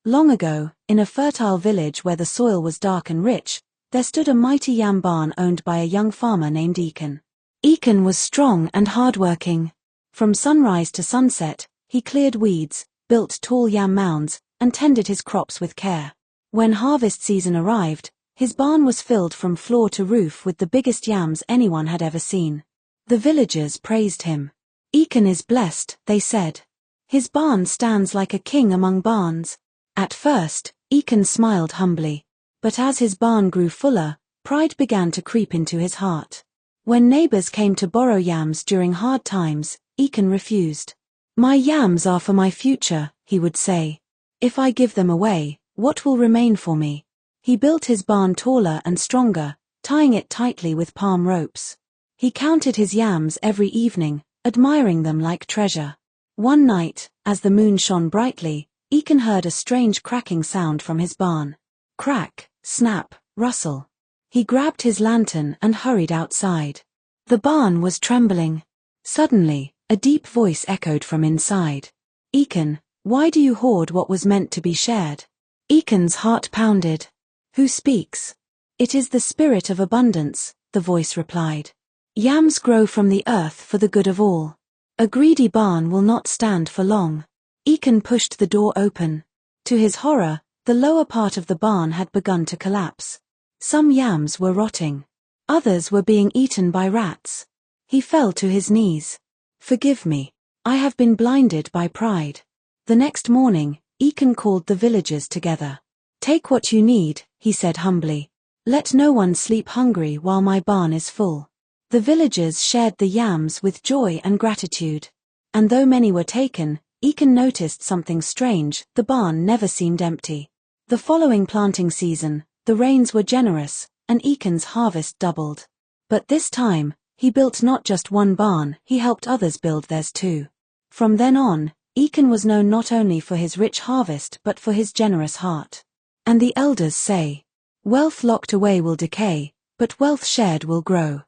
Long ago, in a fertile village where the soil was dark and rich, there stood a mighty yam barn owned by a young farmer named Achan. Achan was strong and hardworking. From sunrise to sunset, he cleared weeds, built tall yam mounds, and tended his crops with care. When harvest season arrived, his barn was filled from floor to roof with the biggest yams anyone had ever seen. The villagers praised him. "Achan is blessed," they said. "His barn stands like a king among barns." At first, Achan smiled humbly. But as his barn grew fuller, pride began to creep into his heart. When neighbors came to borrow yams during hard times, Achan refused. "My yams are for my future," he would say. "If I give them away, what will remain for me?" He built his barn taller and stronger, tying it tightly with palm ropes. He counted his yams every evening, admiring them like treasure. One night, as the moon shone brightly, Achan heard a strange cracking sound from his barn. Crack, snap, rustle. He grabbed his lantern and hurried outside. The barn was trembling. Suddenly, a deep voice echoed from inside. "Achan, why do you hoard what was meant to be shared?" Achan's heart pounded. "Who speaks?" "It is the spirit of abundance," the voice replied. "Yams grow from the earth for the good of all. A greedy barn will not stand for long." Achan pushed the door open. To his horror, the lower part of the barn had begun to collapse. Some yams were rotting. Others were being eaten by rats. He fell to his knees. "Forgive me. I have been blinded by pride." The next morning, Achan called the villagers together. "Take what you need," he said humbly. "Let no one sleep hungry while my barn is full." The villagers shared the yams with joy and gratitude. And though many were taken, Achan noticed something strange: the barn never seemed empty. The following planting season, the rains were generous, and Achan's harvest doubled. But this time, he built not just one barn, he helped others build theirs too. From then on, Achan was known not only for his rich harvest but for his generous heart. And the elders say, "Wealth locked away will decay, but wealth shared will grow."